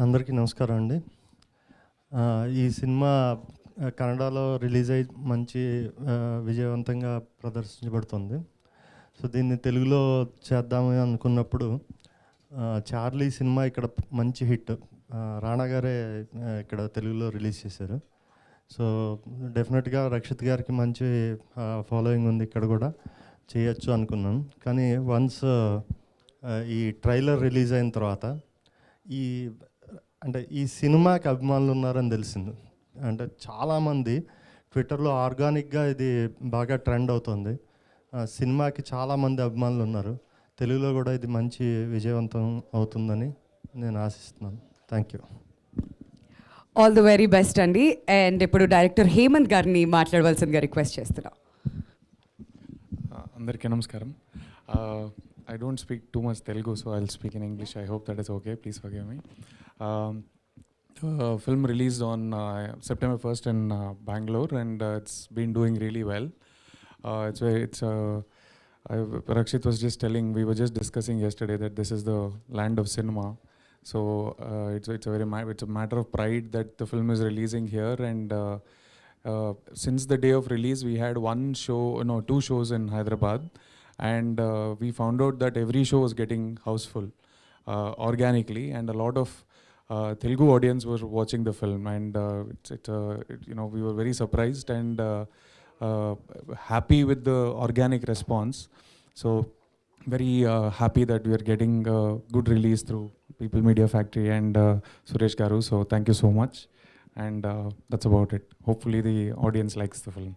అందరికీ నమస్కారం అండి. ఈ సినిమా కన్నడలో రిలీజ్ అయ్యి మంచి విజయవంతంగా ప్రదర్శించబడుతుంది. సో దీన్ని తెలుగులో చేద్దామని అనుకున్నప్పుడు చార్లీ సినిమా ఇక్కడ మంచి హిట్, రాణా గారే ఇక్కడ తెలుగులో రిలీజ్ చేశారు. సో డెఫినెట్గా రక్షిత్ గారికి మంచి ఫాలోయింగ్ ఉంది, ఇక్కడ కూడా చేయొచ్చు అనుకున్నాను. కానీ వన్స్ ఈ ట్రైలర్ రిలీజ్ అయిన తర్వాత ఈ సినిమాకి అభిమానులు ఉన్నారని తెలిసింది. అంటే చాలామంది ట్విట్టర్లో ఆర్గానిక్గా ఇది బాగా ట్రెండ్ అవుతుంది. సినిమాకి చాలామంది అభిమానులు ఉన్నారు. తెలుగులో కూడా ఇది మంచి విజయవంతం అవుతుందని నేను ఆశిస్తున్నాను. Thank you. All the very best అండి. అండ్ ఇప్పుడు డైరెక్టర్ హేమంత్ గారిని మాట్లాడవలసిందిగా రిక్వెస్ట్ చేస్తున్నాం. అందరికీ నమస్కారం. I don't speak too much Telugu, so I'll speak in English. I hope that is okay. Please forgive me. The film released on September 1st in Bangalore, and it's been doing really well. Rakshit was just telling, we were just discussing yesterday that this is the land of cinema. So it's a matter of pride that the film is releasing here. And since the day of release, we had two shows in Hyderabad. And we found out that every show was getting houseful organically, and a lot of Telugu audience were watching the film, and we were very surprised and happy with the organic response. So very happy that we are getting good release through People Media Factory and Suresh babu. So thank you so much, and that's about it. Hopefully the audience likes the film.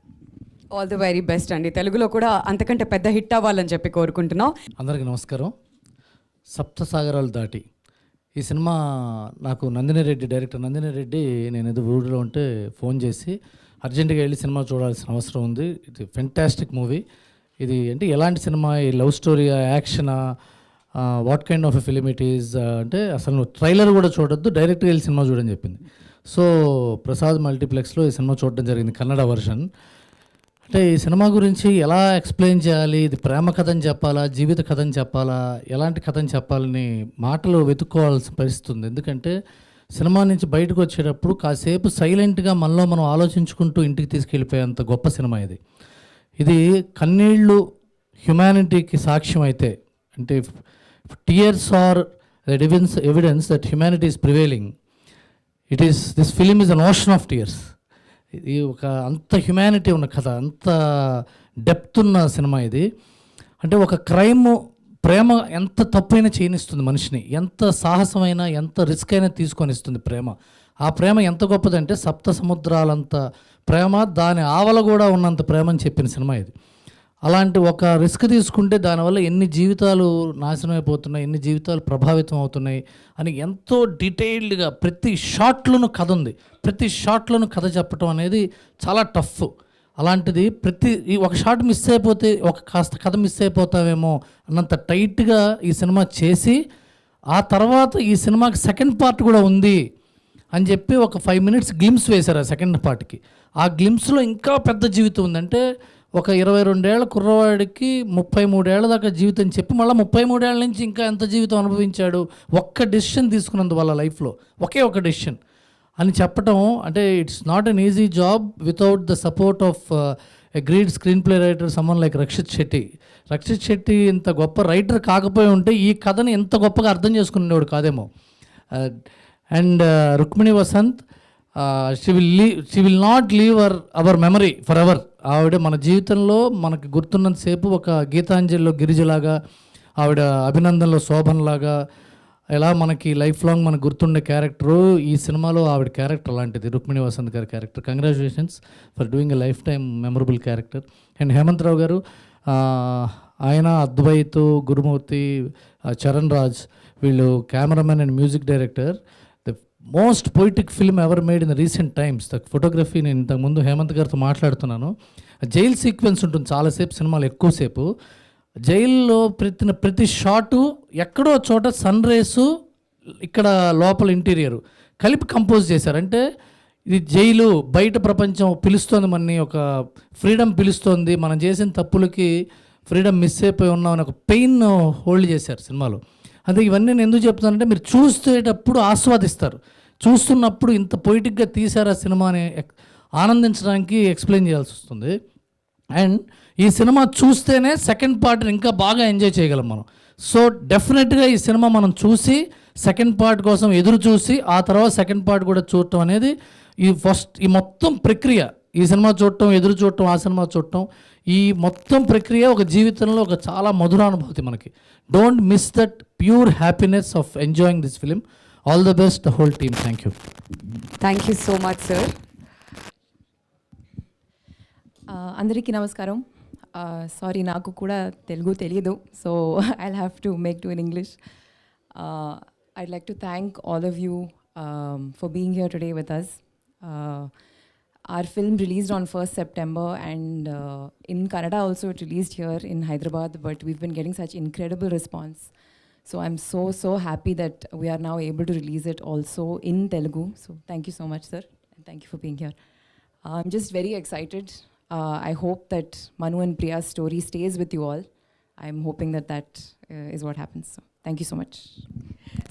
All the very best అండి. తెలుగులో కూడా అంతకంటే పెద్ద hit అవ్వాలని చెప్పి కోరుకుంటున్నాం. అందరికీ నమస్కారం. సప్త సాగరాలు దాటి ఈ సినిమా నాకు డైరెక్టర్ నందిని రెడ్డి నేను ఏదో ఊరిలో ఉంటే ఫోన్ చేసి అర్జెంటుగా వెళ్ళి సినిమా చూడాల్సిన అవసరం ఉంది, ఇది ఫెంటాస్టిక్ మూవీ, ఇది అంటే ఎలాంటి సినిమా, ఈ లవ్ స్టోరీ, యాక్షనా, what kind of a film it is అంటే అసలు నువ్వు ట్రైలర్ కూడా చూడొద్దు, డైరెక్ట్గా వెళ్ళి సినిమా చూడని చెప్పింది. సో ప్రసాద్ మల్టీప్లెక్స్లో ఈ సినిమా చూడడం జరిగింది, కన్నడ వర్షన్. అంటే ఈ సినిమా గురించి ఎలా ఎక్స్ప్లెయిన్ చేయాలి, ఇది ప్రేమ కథని చెప్పాలా, జీవిత కథని చెప్పాలా, ఎలాంటి కథని చెప్పాలని మాటలు వెతుక్కోవాల్సిన పరిస్థితి ఉంది. ఎందుకంటే సినిమా నుంచి బయటకు వచ్చేటప్పుడు కాసేపు సైలెంట్గా మనలో మనం ఆలోచించుకుంటూ ఇంటికి తీసుకెళ్ళిపోయేంత గొప్ప సినిమా ఇది. ఇది కన్నీళ్ళు హ్యుమానిటీకి సాక్ష్యం అయితే, అంటే tears are evidence that humanity is prevailing, this film is an ocean of tears. ఇది ఒక అంత హ్యుమానిటీ ఉన్న కథ, అంత డెప్త్ ఉన్న సినిమా ఇది. అంటే ఒక ప్రేమ ఎంత తప్పైనా చేయనిస్తుంది మనిషిని, ఎంత సాహసమైనా ఎంత రిస్క్ అయినా తీసుకొని ఇస్తుంది ప్రేమ. ఆ ప్రేమ ఎంత గొప్పదంటే సప్త సముద్రాలంత ప్రేమ, దాని ఆవల కూడా ఉన్నంత ప్రేమ అని చెప్పిన సినిమా ఇది. అలాంటి ఒక రిస్క్ తీసుకుంటే దానివల్ల ఎన్ని జీవితాలు నాశనం అయిపోతున్నాయి, ఎన్ని జీవితాలు ప్రభావితం అవుతున్నాయి అని ఎంతో డీటెయిల్డ్గా ప్రతి షాట్లోనూ కథ ఉంది, ప్రతి షాట్లోనూ కథ చెప్పడం అనేది చాలా టఫ్. అలాంటిది ఈ ఒక షాట్ మిస్ అయిపోతే కాస్త కథ మిస్ అయిపోతావేమో అన్నంత టైట్గా ఈ సినిమా చేసి, ఆ తర్వాత ఈ సినిమాకి సెకండ్ పార్ట్ కూడా ఉంది అని చెప్పి ఒక 5 minutes గ్లిమ్స్ వేశారు ఆ సెకండ్ పార్ట్కి. ఆ గ్లిమ్స్లో ఇంకా పెద్ద జీవితం ఉందంటే ఒక 22 ఏళ్ల కుర్రవాడికి 33 ఏళ్ల దాకా జీవితం చెప్పి మళ్ళీ 33 ఏళ్ళ నుంచి ఇంకా ఎంత జీవితం అనుభవించాడు ఒక్క డెసిషన్ తీసుకున్నందువల్ల లైఫ్లో, ఒకే ఒక డెసిషన్ అని చెప్పటం. అంటే it's not an easy job without the support of a great screenplay writer someone like Rakshit Shetty. Rakshit Shetty ఇంత గొప్ప రైటర్ కాకపోయి ఉంటే ఈ కథని ఎంత గొప్పగా అర్థం చేసుకునేవాడు కాదేమో. And Rukmini Vasanth, she will not leave our memory forever. ఆవిడ మన జీవితంలో మనకు గుర్తున్నంతసేపు ఒక గీతాంజలిలో గిరిజలాగా, ఆవిడ అభినందనలో శోభన్లాగా, ఎలా మనకి లైఫ్ లాంగ్ మనకు గుర్తుండే క్యారెక్టరు ఈ సినిమాలో ఆవిడ క్యారెక్టర్ అలాంటిది, రుక్మిణి వసంత్ గారి character. Congratulations for doing a life time memorable character. And Hemanth Rao గారు, ఆయన అద్వైత్, గురుమూర్తి, చరణ్ రాజ్, వీళ్ళు cameraman and music director. Most poetic film ever made in the recent times. The photography, నేను ఇంతకుముందు హేమంత్ గారితో మాట్లాడుతున్నాను, జైల్ సీక్వెన్స్ ఉంటుంది చాలాసేపు సినిమాలో, ఎక్కువసేపు జైల్లో ప్రతి షాటు ఎక్కడో చోట సన్ రేసు, ఇక్కడ లోపల ఇంటీరియరు కలిపి కంపోజ్ చేశారంటే ఇది జైలు, బయట ప్రపంచం పిలుస్తోంది మనని, ఒక ఫ్రీడమ్ పిలుస్తోంది, మనం చేసిన తప్పులకి ఫ్రీడమ్ మిస్ అయిపోయి ఉన్నామని ఒక పెయిన్ హోల్డ్ చేశారు సినిమాలో. అదే ఇవన్నీ నేను ఎందుకు చెప్తానంటే మీరు చూసేటప్పుడు ఆస్వాదిస్తారు, చూస్తున్నప్పుడు ఇంత పొయిటిక్గా తీశారు ఆ సినిమాని ఆనందించడానికి ఎక్స్ప్లెయిన్ చేయాల్సి వస్తుంది. అండ్ ఈ సినిమా చూస్తేనే సెకండ్ పార్ట్ని ఇంకా బాగా ఎంజాయ్ చేయగలం మనం. సో డెఫినెట్గా ఈ సినిమా మనం చూసి సెకండ్ పార్ట్ కోసం ఎదురు చూసి ఆ తర్వాత సెకండ్ పార్ట్ కూడా చూడటం అనేది ఈ మొత్తం ప్రక్రియ, ఈ సినిమా చూడటం, ఎదురు చూడటం, ఆ సినిమా చూడటం, ఈ మొత్తం ప్రక్రియ ఒక జీవితంలో ఒక చాలా మధురానుభూతి మనకి. Don't miss that pure happiness of enjoying this film. All the best the whole team. Thank you. Thank you so much sir. అందరికీ నమస్కారం. సారీ, నాకు కూడా తెలుగు తెలియదు, so I'll have to make to in English. I'd like to thank all of you for being here today with us. Our film released on 1st September and in Kannada also it released here in Hyderabad, but we've been getting such incredible response. So I'm so happy that we are now able to release it also in Telugu. So thank you so much, sir, and thank you for being here. I'm just very excited. I hope that Manu and Priya's story stays with you all. I'm hoping that is what happens. So thank you so much.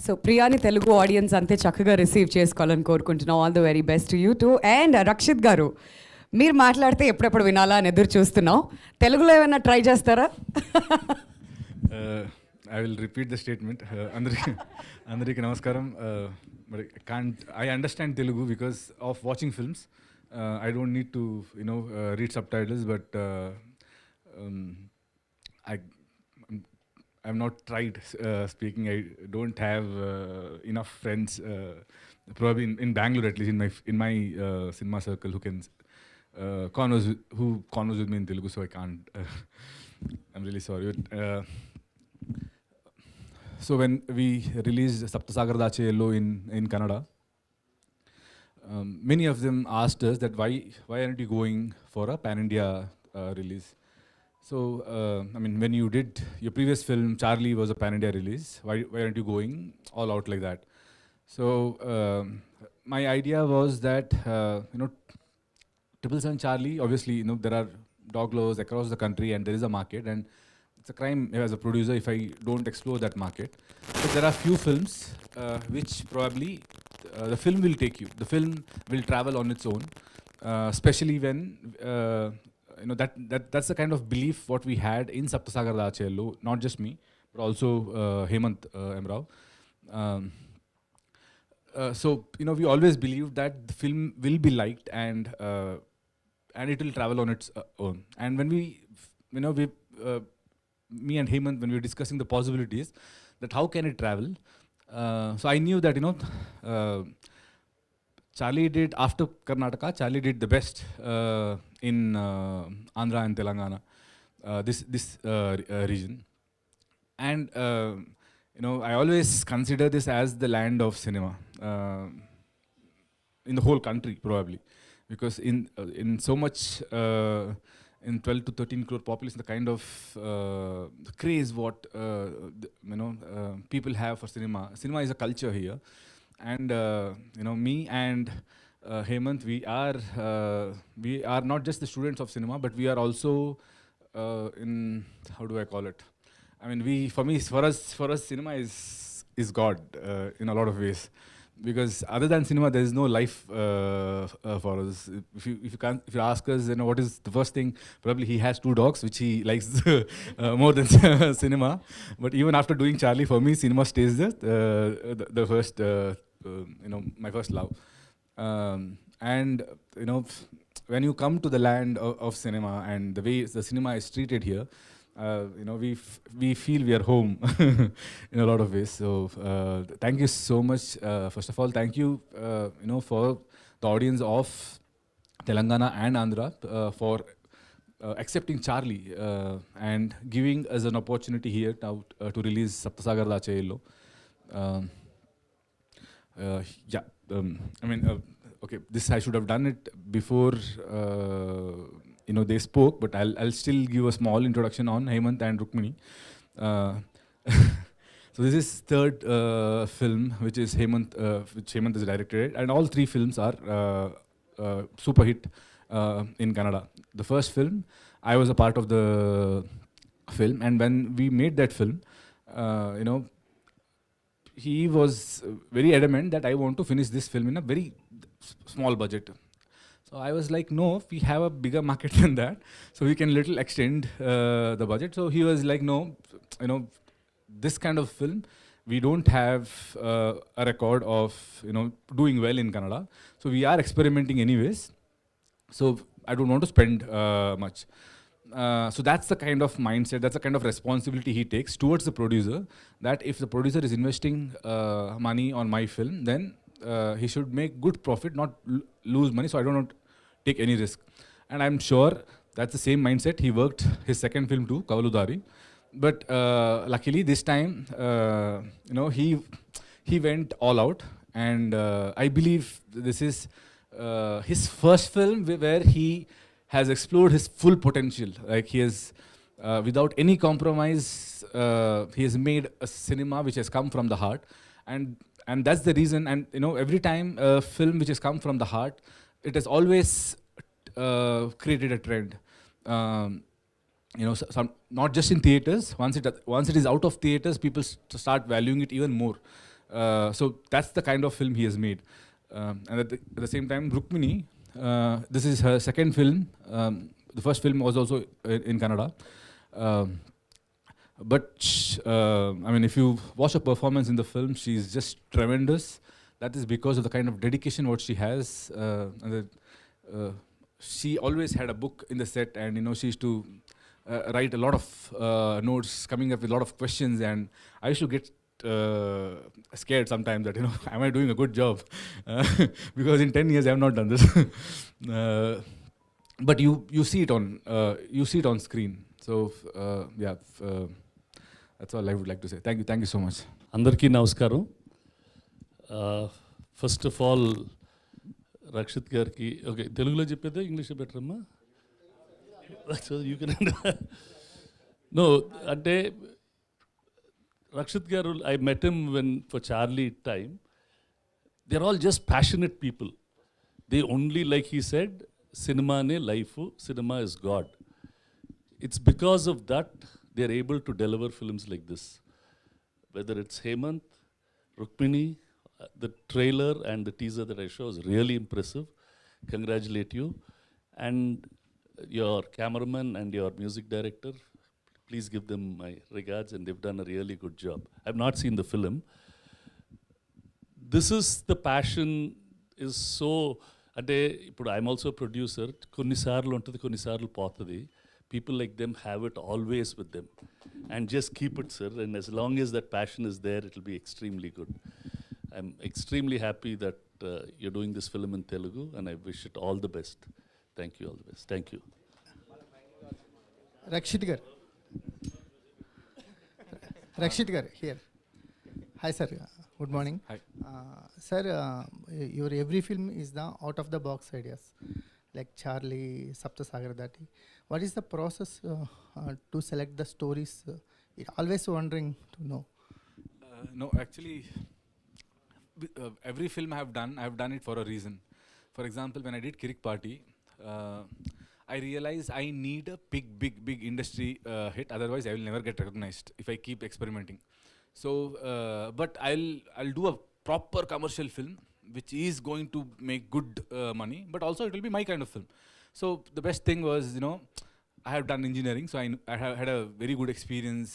So ప్రియాని Telugu audience అంతే చక్కగా receive చేసుకోవాలని కోరుకుంటున్నాం. All the very best to you too. And Rakshit గారు, మీరు మాట్లాడితే ఎప్పుడెప్పుడు వినాలా అని ఎదురు చూస్తున్నాం. తెలుగులో ఏమైనా ట్రై చేస్తారా? I will repeat the statement. Andariki namaskaram. But I understand Telugu because of watching films. I don't need to, read subtitles. But I've not tried speaking. I don't have enough friends, probably in Bangalore at least, in my cinema circle who can converse with me in Telugu. So I can't. I'm really sorry. So when we released Sapta Sagaralu Dhaati in Kannada, many of them asked us that why aren't you going for a pan-India release? So, when you did your previous film, Charlie was a pan-India release. Why aren't you going all out like that? So, my idea was that, Triple Seven Charlie, obviously, there are dog lovers across the country and there is a market, and it's a crime as a producer if I don't explore that market. But there are few films which probably the film will take you. The film will travel on its own, especially when... that's the kind of belief what we had in Sapta Sagaralu Dhaati, not just me, but also Hemant Emrao. So we always believed that the film will be liked and it will travel on its own. And when me and Hemant, when we were discussing the possibilities, that how can it travel? So I knew that Charlie did, after Karnataka, Charlie did the best in Andhra and Telangana, this region. And, I always consider this as the land of cinema in the whole country, probably. Because in so much, in 12 to 13 crore population, the kind of the craze what, people have for cinema. Cinema is a culture here. And me and Hemant, we are not just the students of cinema, but we are also in, how do I call it? For us, cinema is God in a lot of ways. Because other than cinema, there is no life for us. If you ask us, what is the first thing? Probably he has 2 dogs, which he likes more than cinema. But even after doing Charlie, for me, cinema stays the first. My first love. And when you come to the land of cinema and the way the cinema is treated here, we feel we are home in a lot of ways. So thank you so much. First of all, thank you, for the audience of Telangana and Andhra for accepting Charlie and giving us an opportunity here now to release Sapta Sagaralu Dhaati. Okay, this I should have done it before they spoke, but I'll still give a small introduction on Hemant and Rukmini. So this is third film which Hemant has directed, and all 3 films are super hit in Kannada. The first film, I was a part of the film, and when we made that film, he was very adamant that I want to finish this film in a very small budget. So I was like, no, we have a bigger market than that, so we can little extend the budget. So he was like, no, you know, this kind of film, we don't have a record of, you know, doing well in Kannada. So we are experimenting anyways. So I don't want to spend much. So that's the kind of mindset, that's the kind of responsibility he takes towards the producer, that if the producer is investing money on my film, then he should make good profit, not lose money, so I don't want to take any risk. And I'm sure that's the same mindset he worked his second film too, Kavalu Dari. But luckily this time, you know, he went all out, and I believe this is his first film where he has explored his full potential. Like he has, without any compromise, he has made a cinema which has come from the heart, and that's the reason. And you know, every time a film which has come from the heart, it has always created a trend. You know, some, not just in theaters. Once it is out of theaters, people start valuing it even more. So that's the kind of film he has made. And at the same time, Rukmini, this is her second film. The first film was also in Kannada. But I mean, if you watch her performance in the film, she's just tremendous. That is because of the kind of dedication what she has. She always had a book in the set, and you know, she used to write a lot of notes, coming up with a lot of questions, and I used to get scared sometimes that, you know, am I doing a good job? Because in 10 years I have not done this. But you see it on screen. So yeah, that's all I would like to say. Thank you so much. అందరికీ నమస్కారం. First of all Rakshit గారికి, okay తెలుగులో చెప్పేదే English better అమ్మా? So you can no అంటే Rakshit garu, I met him when for Charlie time. They're all just passionate people. They only, like he said, cinema ne life, cinema is God. It's because of that they're able to deliver films like this. Whether it's Hemant, Rukmini, the trailer and the teaser that I show is really impressive. Congratulate you. And your cameraman and your music director, please give them my regards, and they've done a really good job. I've not seen the film. This is the passion is so, ante ippudu I'm also a producer. Konnisarlu untadi, konnisarlu potadi. People like them have it always with them, and just keep it, sir. And as long as that passion is there, it will be extremely good. I'm extremely happy that you're doing this film in Telugu, and I wish it all the best. Thank you, all the best. Thank you. Rakshit gar here. Hi sir, good morning. Hi. Sir, your every film is the out of the box ideas, like Charlie, Sapta Sagaralu Dhaati. What is the process to select the stories? Always wondering to know. No, actually, every film I have done it for a reason. For example, when I did Kirik Party, I realized I need a big industry hit. Otherwise, I will never get recognized if I keep experimenting. So, but I'll do a proper commercial film which is going to make good money, but also it will be my kind of film. So the best thing was, you know, I have done engineering, so I have had a very good experience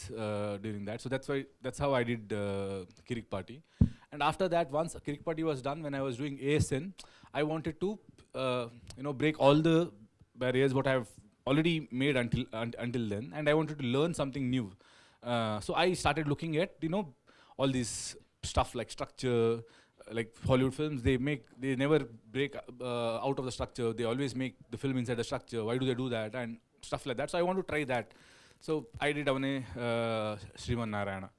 during that. So that's how I did Kirik Party. And after that, once Kirik Party was done, when I was doing ASN, I wanted to you know, break all the barriers what I have already made until then, and I wanted to learn something new. So I started looking at, you know, all these stuff like structure, like Hollywood films. They never break out of the structure. They always make the film inside the structure. Why do they do that and stuff like that? So I want to try that. So I did Avane Sriman Narayana.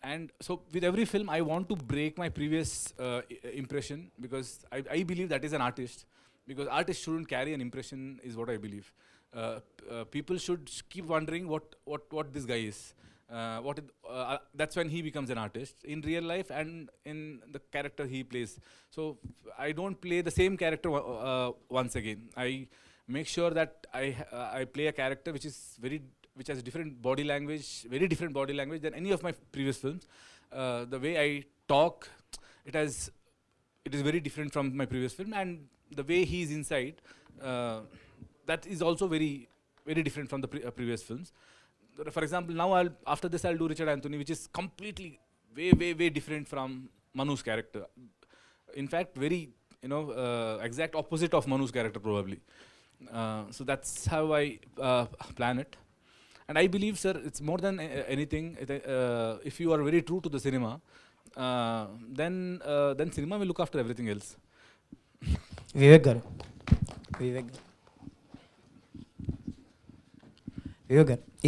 And so with every film, I want to break my previous impression, because I believe that is an artist. Because artists shouldn't carry an impression, is what I believe. People should keep wondering what this guy is. That's when he becomes an artist in real life and in the character he plays. So I don't play the same character once again. I make sure that I play a character which has different body language, very different body language than any of my previous films. The way I talk, it is very different from my previous film, and the way he is inside, that is also very very different from the previous films. For example, now after this I'll do Richard Anthony, which is completely way different from Manu's character. In fact, very exact opposite of Manu's character probably. So that's how I plan it. And I believe, sir, it's more than anything. If you are very true to the cinema, then cinema will look after everything else. Vivek గారు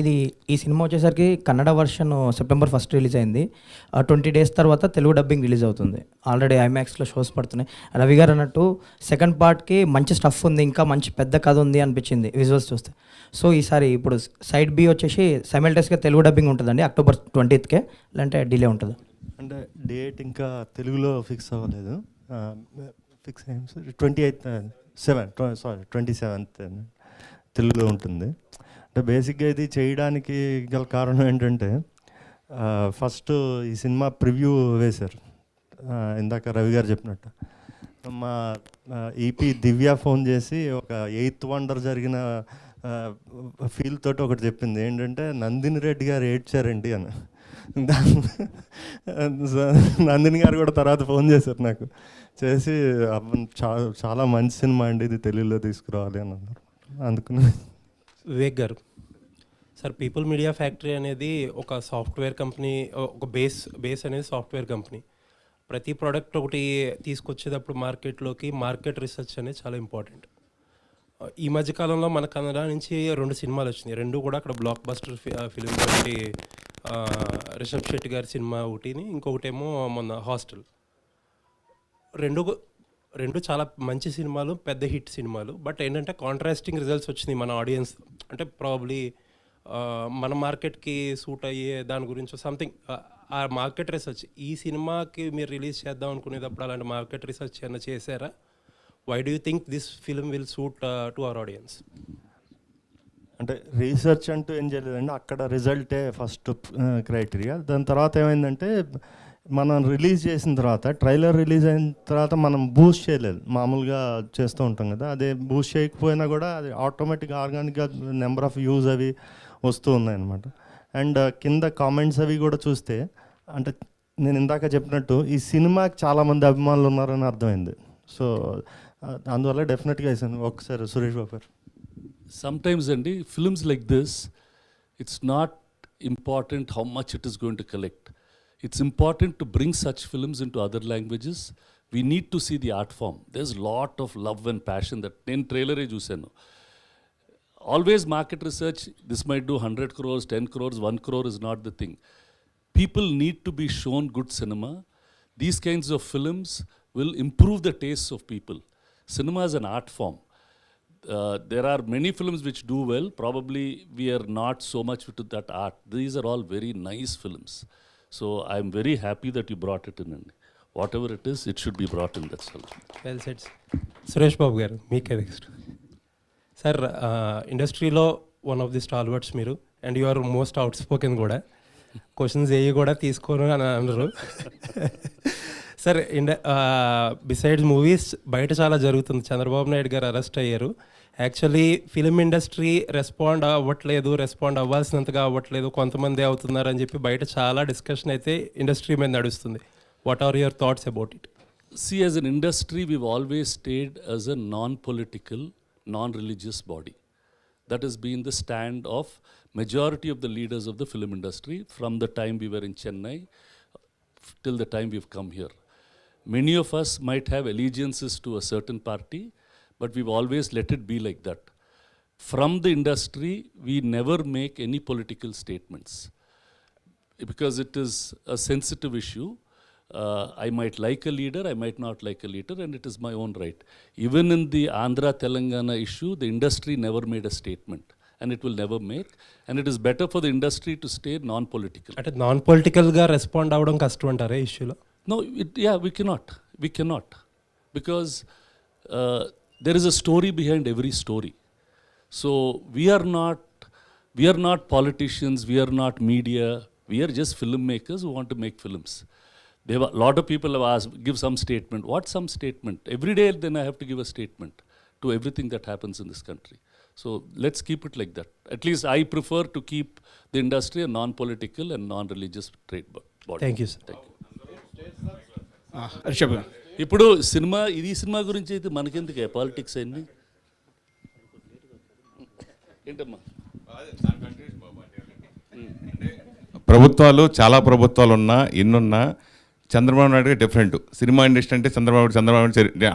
ఇది ఈ cinema వచ్చేసరికి Kannada version September 1 release అయింది. 20 days తర్వాత Telugu dubbing release అవుతుంది. Already ఐమాక్స్లో shows పడుతున్నాయి. రవి గారు అన్నట్టు సెకండ్ పార్ట్కి మంచి స్టఫ్ ఉంది, ఇంకా మంచి పెద్ద కథ ఉంది అనిపించింది విజువల్స్ చూస్తే. సో ఈసారి ఇప్పుడు సైడ్ బి వచ్చేసి సైమల్టేస్గా తెలుగు డబ్బింగ్ ఉంటుందండి October 20th, లేదంటే డిలే ఉంటుంది? అంటే డేట్ ఇంకా తెలుగులో ఫిక్స్ అవ్వలేదు. ఫిక్స్ అయ్యింది 27th తెలుగులో ఉంటుంది. అంటే బేసిక్గా ఇది చేయడానికి గల కారణం ఏంటంటే, ఫస్ట్ ఈ సినిమా ప్రివ్యూ వేశారు ఇందాక రవి గారు చెప్పినట్టు. మా ఈపీ దివ్య ఫోన్ చేసి ఒక 8th wonder జరిగిన ఫీల్ తోటి ఒకటి చెప్పింది, ఏంటంటే నందిని రెడ్డి గారు ఏడ్చారండి అని. నందిని గారు కూడా తర్వాత ఫోన్ చేశారు నాకు, చేసి చాలా మంచి సినిమా అండి, ఇది తెలుగులో తీసుకురావాలి అని అన్నారు. అందుకని వివేక్ గారు, సార్ పీపుల్ మీడియా ఫ్యాక్టరీ అనేది ఒక సాఫ్ట్వేర్ కంపెనీ, ఒక బేస్ అనేది సాఫ్ట్వేర్ కంపెనీ. ప్రతి ప్రోడక్ట్ ఒకటి తీసుకొచ్చేటప్పుడు మార్కెట్ రీసెర్చ్ అనేది చాలా ఇంపార్టెంట్. ఈ మధ్యకాలంలో మన కన్నడ నుంచి 2 సినిమాలు వచ్చినాయి. 2 కూడా అక్కడ బ్లాక్ బస్టర్ ఫిలిం. ఒకటి రిషబ్ శెట్టి గారి సినిమా ఒకటిని, ఇంకొకటేమో మొన్న హాస్టల్. రెండు చాలా మంచి సినిమాలు, పెద్ద హిట్ సినిమాలు. బట్ ఏంటంటే కాంట్రాస్టింగ్ రిజల్ట్స్ వచ్చినాయి మన ఆడియన్స్. అంటే ప్రాబ్లీ మన మార్కెట్కి సూట్ అయ్యే దాని గురించి సంథింగ్ ఆ మార్కెట్ రీసెర్చ్. ఈ సినిమాకి మీరు రిలీజ్ చేద్దాం అనుకునేటప్పుడు అలాంటి మార్కెట్ రీసెర్చ్ ఏమైనా చేశారా? Why do you think this film will suit to our audience? అంటే రీసెర్చ్ అంటూ ఏం చేయలేదండి, అక్కడ రిజల్టే ఫస్ట్ క్రైటీరియా. దాని తర్వాత ఏమైందంటే, మనం రిలీజ్ చేసిన తర్వాత, ట్రైలర్ రిలీజ్ అయిన తర్వాత మనం బూస్ట్ చేయలేదు, మామూలుగా చేస్తూ ఉంటాం కదా. అదే బూస్ట్ చేయకపోయినా కూడా అది ఆటోమేటిక్గా ఆర్గానిక్గా నెంబర్ ఆఫ్ వ్యూస్ అవి వస్తూ ఉన్నాయన్నమాట. అండ్ కింద కామెంట్స్ అవి కూడా చూస్తే, అంటే నేను ఇందాక చెప్పినట్టు ఈ సినిమాకి చాలామంది అభిమానులు ఉన్నారని అర్థమైంది. సో అందువల్ల డెఫినెట్గా వేసాను. ఒకసారి సురేష్ బాబు గారు. Sometimes, Andy, films like this, it's not important how much it is going to collect. It's important to bring such films into other languages. We need to see the art form. There's a lot of love and passion that in trailer e chusanu. Always market research, this might do 100 crores, 10 crores, 1 crore is not the thing. People need to be shown good cinema. These kinds of films will improve the tastes of people. Cinema is an art form. There are many films which do well. Probably we are not so much into that art. These are all very nice films. So I'm very happy that you brought it in. Whatever it is, it should be brought in. That's all. Well set. Suresh Babu గారు, మీకే next. Sir ఇండస్ట్రీలో one of the stalwarts మీరు, and you are most outspoken కూడా. Questions ఏవి కూడా తీసుకోను అని అన్నారు. సార్ బిసైడ్స్ మూవీస్ బయట చాలా జరుగుతుంది. చంద్రబాబు నాయుడు గారు అరెస్ట్ అయ్యారు. యాక్చువల్లీ ఫిలిం ఇండస్ట్రీ రెస్పాండ్ అవ్వాల్సినంతగా అవ్వట్లేదు, కొంతమంది అవుతున్నారు అని చెప్పి బయట చాలా డిస్కషన్ అయితే ఇండస్ట్రీ మీద నడుస్తుంది. What are your thoughts about it? See, as an industry, we've always stayed as a non-political, non-religious body. That has been the stand of majority of the leaders of the film industry from the time we were in Chennai till the time we've come here. Many of us might have allegiances to a certain party, but we've always let it be like that. From the industry, we never make any political statements because it is a sensitive issue. I might like a leader, I might not like a leader, and it is my own right. Even in the Andhra-Telangana issue, the industry never made a statement, and it will never make, and it is better for the industry to stay non-political. అంటే non పొలిటికల్గా respond అవ్వడం కష్టం అంటారా ఈ ఇష్యూలో? No, we cannot, because there is a story behind every story. So we are not politicians, we are not media, we are just filmmakers who want to make films. A lot of people have asked, give some statement. What some statement? Every day then I have to give a statement to everything that happens in this country. So let's keep it like that. At least I prefer to keep the industry a non-political and non-religious trade body. Thank you, sir. Thank you. Rishabh. ఇప్పుడు cinema గురించి అయితే మనకెందుకు politics అన్ని ఏంటమ్మా? ప్రభుత్వాలు చాలా ప్రభుత్వాలు ఉన్నా ఎన్నున్నా Chandrababu Naidu different. Cinema industry అంటే చంద్రబాబు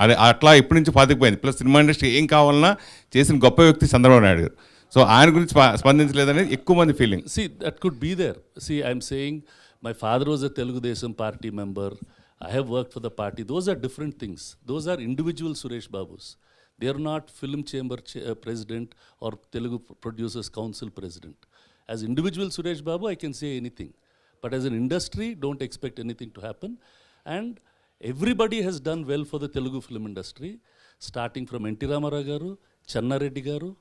అదే అట్లా ఇప్పటి నుంచి పాతికిపోయింది. ప్లస్ సినిమా ఇండస్ట్రీ ఏం కావాలన్నా చేసిన గొప్ప వ్యక్తి చంద్రబాబు నాయుడు గారు. సో ఆయన గురించి స్పందించలేదనేది ఎక్కువ మంది feeling. That could be there. I'm saying my father was a Telugu Desam party member. I have worked for the party. Those are different things. Those are individual Suresh Babus. They are not film chamber president or Telugu producers council president. As individual Suresh Babu, I can say anything. But as an industry, don't expect anything to happen. And everybody has done well for the Telugu film industry, starting from N.T. Ramarao garu, Channa Reddy garu.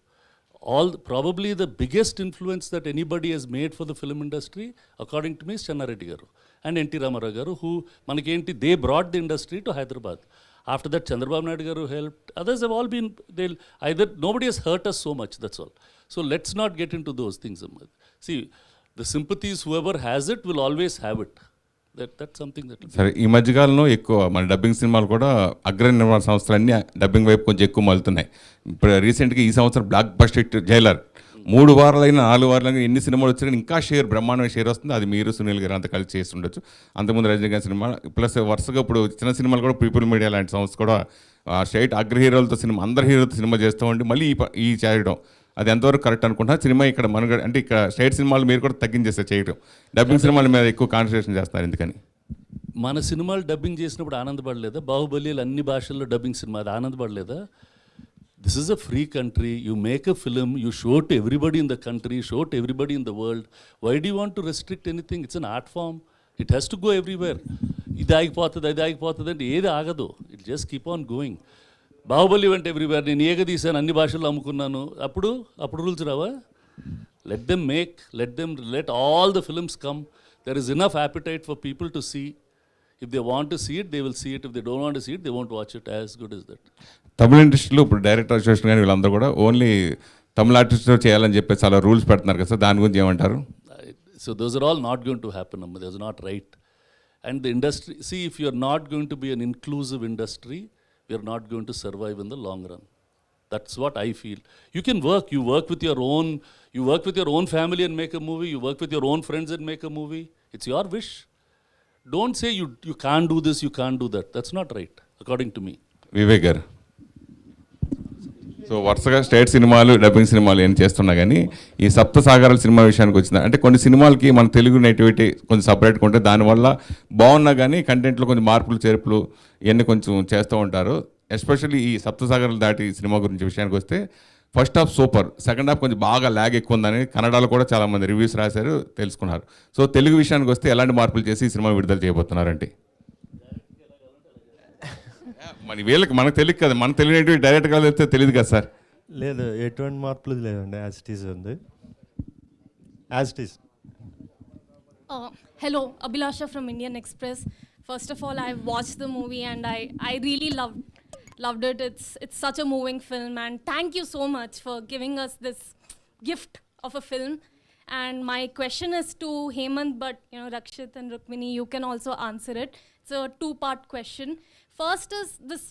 Probably the biggest influence that anybody has made for the film industry, according to me, is Channa Reddy garu and N.T. Ramarao garu, who they brought the industry to Hyderabad. After that, Chandrababu Naidu garu helped. Others have all been, nobody has hurt us so much, that's all. So let's not get into those things. See, the sympathies, whoever has it will always have it. That's something that... సరే, ఈ మధ్యకాలంలో ఎక్కువ మన dubbing సినిమాలు కూడా అగ్ర నిర్మాణ సంస్థలు అన్నీ డబ్బింగ్ వైపు కొంచెం ఎక్కువ మలుతున్నాయి. ఇప్పుడు రీసెంట్గా ఈ సంవత్సరం బ్లాక్ బస్టర్ హిట్ జైలర్ 3 వారాలైనా 4 వారాలైనా ఎన్ని సినిమాలు వచ్చాయి, ఇంకా బ్రహ్మాండమైన షేర్ వస్తుంది. అది మీరు సునీల్ గారు అంతా కలిసి చేసి ఉండొచ్చు. అంతకుముందు రజనీకాంత్ సినిమా ప్లస్ వరుసగా ఇప్పుడు చిన్న సినిమాలు కూడా పీపుల్ మీడియా లాంటి సంస్థ కూడా స్ట్రైట్ అగ్ర హీరోలతో సినిమా, అందరు హీరోలతో సినిమా చేస్తూ ఉండి మళ్ళీ ఈ చేయడం అది ఎంతవరకు కరెక్ట్ అనుకుంటున్నా? సినిమా ఇక్కడ మనగడ అంటే ఇక్కడ స్ట్రైట్ సినిమాలు మీరు కూడా తగ్గించేస్తారు చేయడం, డబ్బింగ్ సినిమాల మీద ఎక్కువ కాన్సన్ట్రేషన్ చేస్తారు. ఎందుకని? మన సినిమాలు డబ్బింగ్ చేసినప్పుడు ఆనందపడలేదా? బాహుబలిలు అన్ని భాషల్లో డబ్బింగ్ సినిమా, అది ఆనందపడలేదా? This is a free country. You make a film, you show to everybody in the country, show to everybody in the world. Why do you want to restrict anything? It's an art form. It has to go everywhere. ఇది ఆగిపోతుంది అంటే ఏది ఆగదు. It just keep on going. Baahubali went everywhere. నేను తీసాను, అన్ని భాషల్లో అమ్ముకున్నాను. అప్పుడు రూల్స్ రావా? Let all the films come. There is enough appetite for people to see. If they want to see it, they will see it. If they don't want to see it, they won't watch it. As good as that. తమిళ ఇండస్ట్రీలో ఇప్పుడు director association కానీ వీళ్ళందరూ కూడా only తమిళ ఆర్టిస్ట్తో చేయాలని చెప్పేసి చాలా rules పెడుతున్నారు కదా సార్, దాని గురించి ఏమంటారు? So those are all not going to happen. That's not right. And the industry, see, if you are not going to be an inclusive industry, we are not going to survive in the long run. That's what I feel. You can work. You work with your own family and make a movie. You work with your own friends and make a movie. It's your wish. Don't say you can't do this, you can't do that. That's not right, according to me. Vivek గారు, so వరుసగా state సినిమాలు dubbing సినిమాలు ఏం చేస్తున్నా కానీ ఈ సప్త సాగరాల cinema విషయానికి వచ్చింది అంటే కొన్ని సినిమాలకి మన తెలుగు నేటివిటీ కొంచెం సపరేట్గా ఉంటే దానివల్ల బాగున్నా కానీ కంటెంట్లో కొంచెం మార్పులు చేర్పులు ఇవన్నీ కొంచెం చేస్తూ ఉంటారు. ఎస్పెషల్లీ ఈ సప్త సాగరాలు దాటి సినిమా గురించి విషయానికి వస్తే first half super, second half కొంచెం బాగా ల్యాగ్ ఎక్కువ ఉందని కన్నడలో కూడా చాలామంది రివ్యూస్ రాశారు, తెలుసుకున్నారు. సో తెలుగు విషయానికి వస్తే ఎలాంటి మార్పులు చేసి ఈ సినిమా విడుదల చేయబోతున్నారంటే? మన వీళ్ళకి మనకు తెలియదు కదా, మన తెలియనట్టు డైరెక్ట్గా వెళ్తే తెలియదు కదా సార్. లేదు, ఎటువంటి మార్పులు లేదండి, యాజ్ ఇట్ ఈజ్ ఉంది, as it is. Hello, Abhilasha from Indian Express. First of all, I watched the movie and I really loved it. It's such a moving film, and thank you so much for giving us this gift of a film. And my question is to Hemant, but Rakshit and Rukmini, you can also answer it. It's a 2-part question. First is this,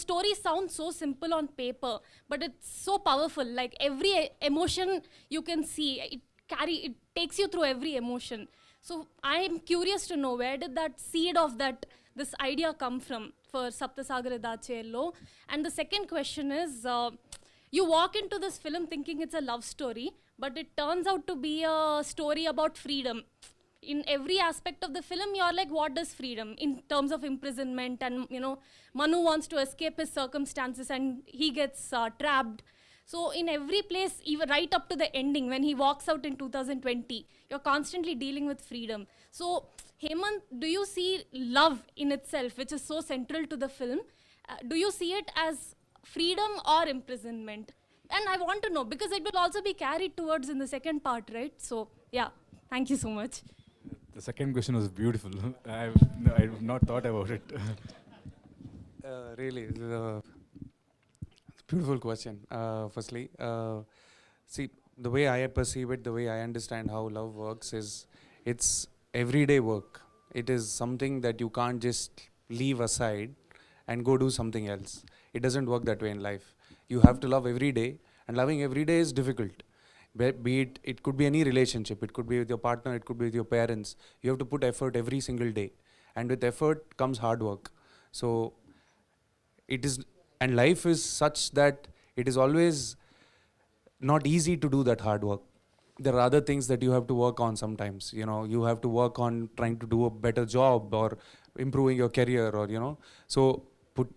story sounds so simple on paper, but it's so powerful. Like every emotion you can see, it takes you through every emotion. So I'm curious to know, where did that seed of this idea come from for Sapta Sagaralu Dhaati? And the second question is, you walk into this film thinking it's a love story, but it turns out to be a story about freedom. In every aspect of the film, you're like, what does freedom? In terms of imprisonment, and Manu wants to escape his circumstances and he gets trapped. So in every place, even right up to the ending, when he walks out in 2020, you're constantly dealing with freedom. So Hemant, do you see love in itself, which is so central to the film? Do you see it as freedom or imprisonment? And I want to know, because it will also be carried towards in the second part, right? So yeah, thank you so much. The second question was beautiful. I've not thought about it. Really, it's a beautiful question. Firstly, see, the way I perceive it, the way I understand how love works is it's everyday work. It is something that you can't just leave aside and go do something else. It doesn't work that way in life. You have to love every day, and loving every day is difficult. Be it, it could be any relationship, it could be with your partner, it could be with your parents. You have to put effort every single day, and with effort comes hard work. So it is, and life is such that it is always not easy to do that hard work. There are other things that you have to work on sometimes. You know, you have to work on trying to do a better job or improving your career, or so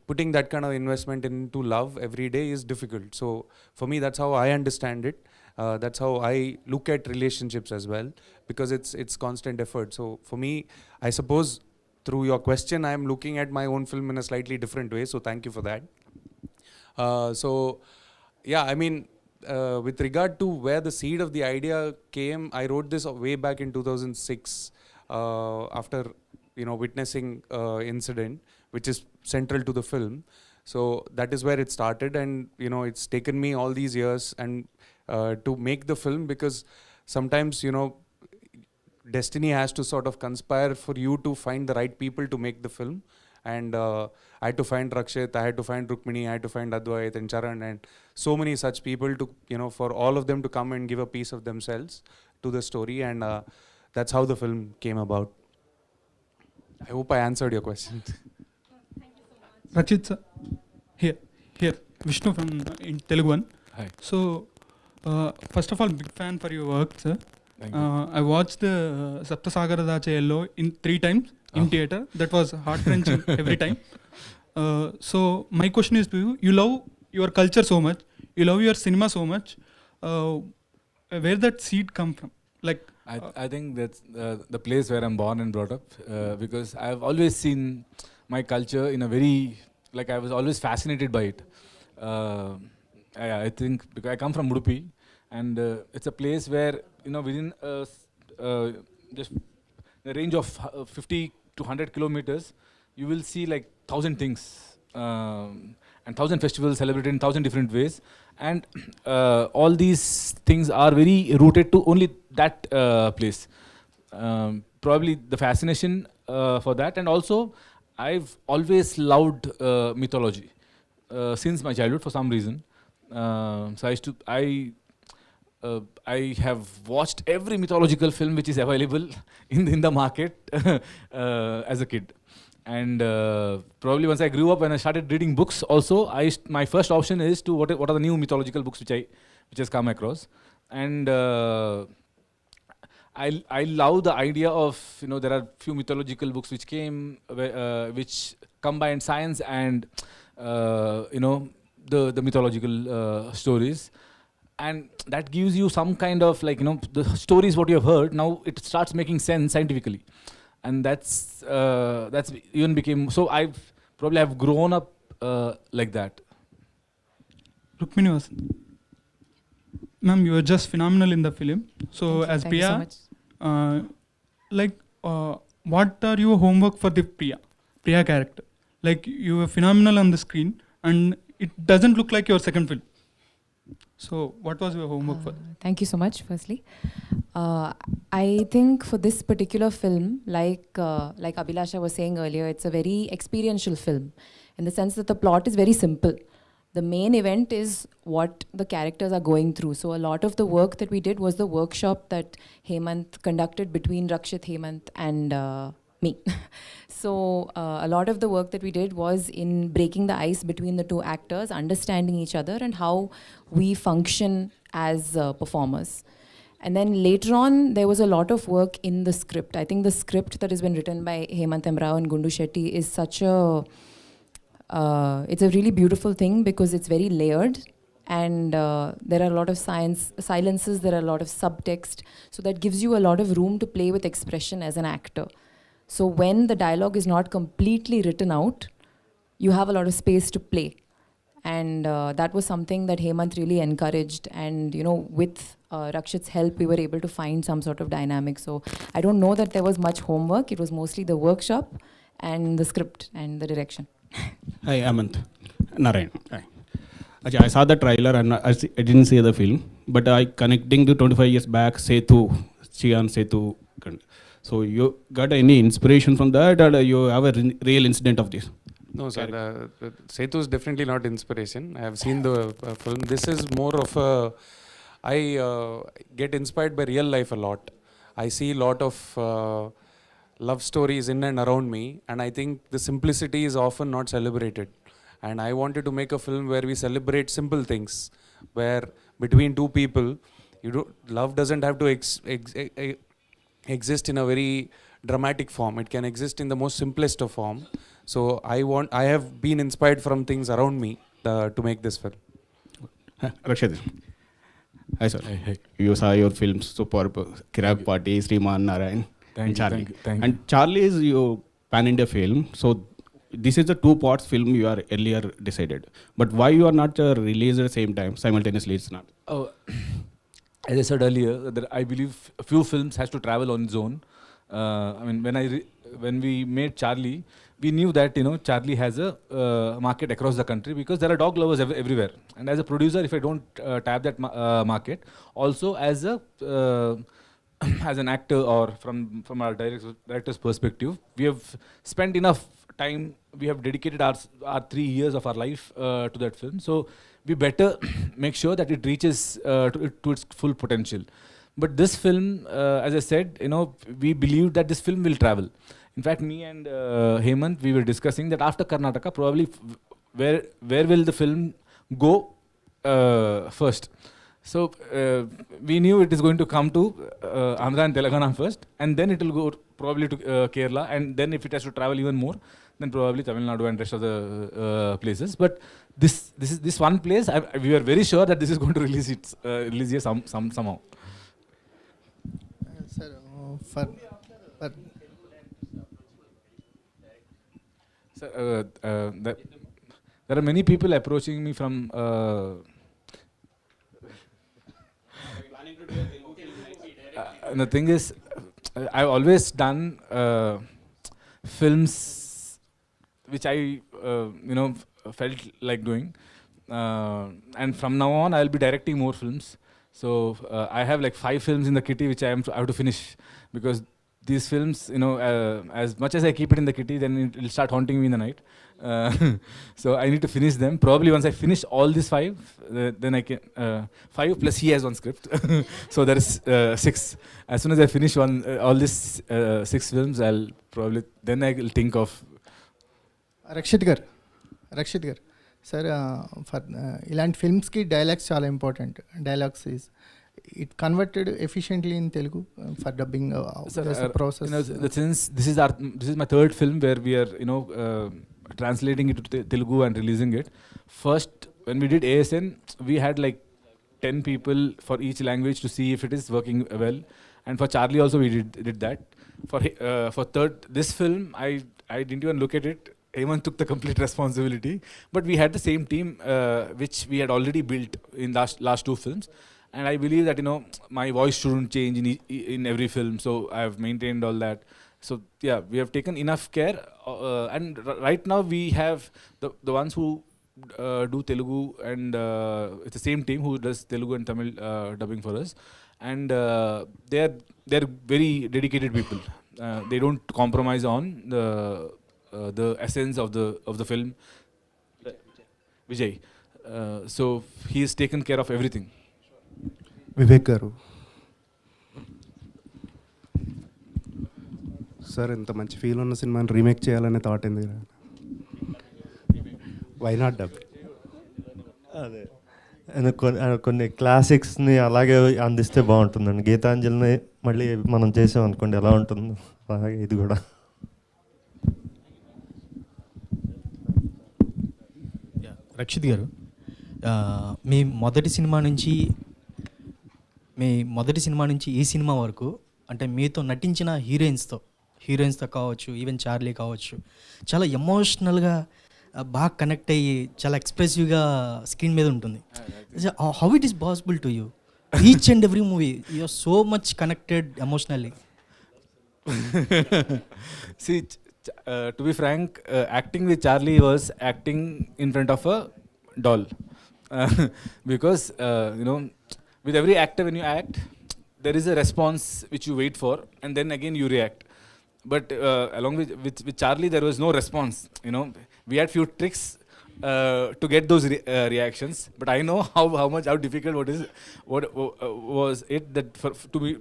putting that kind of investment into love every day is difficult. So for me, that's how I understand it. That's how I look at relationships as well, because it's constant effort. So for me, I suppose through your question, I'm looking at my own film in a slightly different way. So thank you for that. So yeah, I mean, with regard to where the seed of the idea came, I wrote this way back in 2006 after witnessing incident, which is central to the film. So that is where it started, and it's taken me all these years and to make the film, because sometimes destiny has to sort of conspire for you to find the right people to make the film. And I had to find Rakshit, I had to find Rukmini, I had to find Advait and Charan, and so many such people to for all of them to come and give a piece of themselves to the story, and that's how the film came about. I hope I answered your question. Rakshit sir, here, Vishnu from in Telugu one. Hi. So, first of all, big fan for your work, sir. Thank you. I watched the Sapta Sagaralu Dhaati in 3 times in theatre. That was heart-wrenching every time. So, my question is to you: you love your culture so much, you love your cinema so much. Where that seed come from? Like, I think that's the place where I'm born and brought up, because I've always seen my culture in a very, I was always fascinated by it. I think because I come from Udupi, and it's a place where within just the range of 50 to 100 kilometers, you will see 1,000 things and 1,000 festivals celebrated in 1,000 different ways, and all these things are very rooted to only that place. Probably the fascination for that, and also I've always loved mythology since my childhood for some reason. So I have watched every mythological film which is available in the market as a kid. And probably once I grew up and I started reading books also, my first option is to what are the new mythological books which has come across. And I love the idea of, there are few mythological books which came, which combine science and, the mythological stories. And that gives you some kind of the stories what you have heard, now it starts making sense scientifically. And that's even became, so I've grown up like that. Rukmini Vasanth. Ma'am, you are just phenomenal in the film. So as Thank you so Priya, much. what are your homework for the Priya character? You are phenomenal on the screen, and it doesn't look like your second film. So what was your homework for? Thank you so much, firstly. I think for this particular film, like Abhilasha was saying earlier, it's a very experiential film in the sense that the plot is very simple. The main event is what the characters are going through. So a lot of the work that we did was the workshop that Hemant conducted between Rakshit, Hemant and me. So a lot of the work that we did was in breaking the ice between the two actors, understanding each other and how we function as performers. And then later on, there was a lot of work in the script. I think the script that has been written by Hemant Emrao and Gundu Shetty is such a, it's a really beautiful thing because it's very layered. And there are a lot of silences, there are a lot of subtext. So that gives you a lot of room to play with expression as an actor. So when the dialogue is not completely written out, you have a lot of space to play. And that was something that Hemant really encouraged. And with Rakshit's help, we were able to find some sort of dynamic. So I don't know that there was much homework. It was mostly the workshop and the script and the direction. Hi, Amant. Narayan. Hi. I saw the trailer and I didn't see the film, but I connecting to 25 years back, Setu, Chian Setu. So you got any inspiration from that, or you have a real incident of this? No, sir. Setu is definitely not inspiration. I have seen the film. This is more of a. I get inspired by real life a lot. I see a lot of love stories in and around me, and I think the simplicity is often not celebrated. And I wanted to make a film where we celebrate simple things, where between two people, love doesn't have to exist in a very dramatic form. It can exist in the most simplest of form. So I have been inspired from things around me to make this film. Rakshit. Hi sir. Hey. You saw your films, superb. Kirak Party, Sriman, Narayan, and Charlie. Thank you. And Charlie is your pan-India film. So this is a 2 parts film you are earlier decided. But why you are not released at the same time, simultaneously? It's not. Oh, as I said earlier, that I believe a few films has to travel on its own. I mean, when we made Charlie, we knew that Charlie has a market across the country because there are dog lovers everywhere. And as a producer, if I don't tap that market, also as a as an actor or from our director's perspective, we have spent enough time. We have dedicated our 3 years of our life to that film. So we better make sure that it reaches to its full potential. But this film, as I said, we believe that this film will travel. In fact, me and Hemant, we were discussing that after Karnataka, probably where will the film go first? So we knew it is going to come to Andhra and Telangana first, and then it will go probably to Kerala, and then if it has to travel even more, then probably Tamil Nadu and rest of the places. But this one place, we were very sure that this is going to release here somehow. Sir, there are many people approaching me from. The thing is, I've always done films which I felt like doing, and from now on I'll be directing more films. So I have like 5 films in the kitty which I have to finish, because these films, as much as I keep it in the kitty, then it'll start haunting me in the night. So I need to finish them. Probably once I finish all these 5, then I can 5 plus he has 1 script, so there is 6. As soon as I finish all these 6 films, I will think of. Rakshit gar, sir, for ilant films ki dialogues chala important. Dialogues is it converted efficiently in Telugu for dubbing. There's a process. Since this is my 3rd film where we are translating it to Telugu and releasing it. First, when we did ASN, we had like 10 people for each language to see if it is working well. And for Charlie also we did that. For this film, I didn't even look at it. Hemant took the complete responsibility. But we had the same team which we had already built in last 2 films. And I believe that my voice shouldn't change in every film. So I have maintained all that. So yeah, we have taken enough care, and right now we have the ones who do Telugu, and it's the same team who does Telugu and Tamil dubbing for us, and they're very dedicated people. They don't compromise on the essence of the film. Vijay, so he has taken care of everything. Vivek garu. Sir ఇంత మంచి feel ఉన్న సినిమాని remake చేయాలనే thought ఏంది? Why not dub? అదే కొన్ని క్లాసిక్స్ని అలాగే అందిస్తే బాగుంటుందండి. గీతాంజలిని మళ్ళీ మనం చేసాం అనుకోండి ఎలా ఉంటుంది, అలాగే ఇది కూడా. రక్షిత్ గారు, మీ మొదటి సినిమా నుంచి ఈ సినిమా వరకు, అంటే మీతో నటించిన హీరోయిన్స్తో కావచ్చు, ఈవెన్ చార్లీ కావచ్చు, చాలా ఎమోషనల్గా బాగా కనెక్ట్ అయ్యి చాలా ఎక్స్ప్రెసివ్గా స్క్రీన్ మీద ఉంటుంది. How it is possible to you? each and every movie you're so much connected emotionally. See, to be frank, acting with Charlie was acting in front of a doll. Because, with every actor, when you act, there is a response which you wait for, and then again you react. But along with Charlie, there was no response. We had few tricks to get those reactions. But I know how difficult what was it that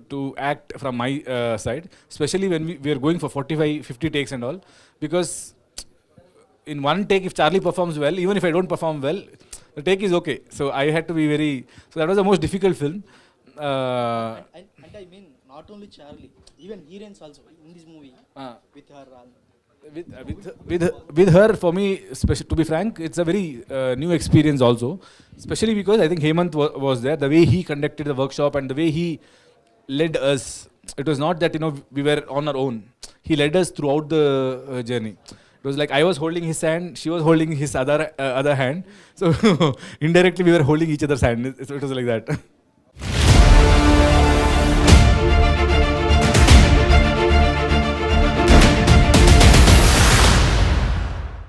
to act from my side, especially when we are going for 45-50 takes and all. Because in one take, if Charlie performs well, even if I don't perform well, the take is okay. So I had to be very. So that was the most difficult film. And I mean, not only Charlie, even heroines also in this movie with her. With her, for me, to be frank, it's a very new experience also. Especially because I think Hemant was there. The way he conducted the workshop and the way he led us. It was not that we were on our own. He led us throughout the journey. It was like I was holding his hand, she was holding his other hand. So indirectly we were holding each other's hand. It was like that.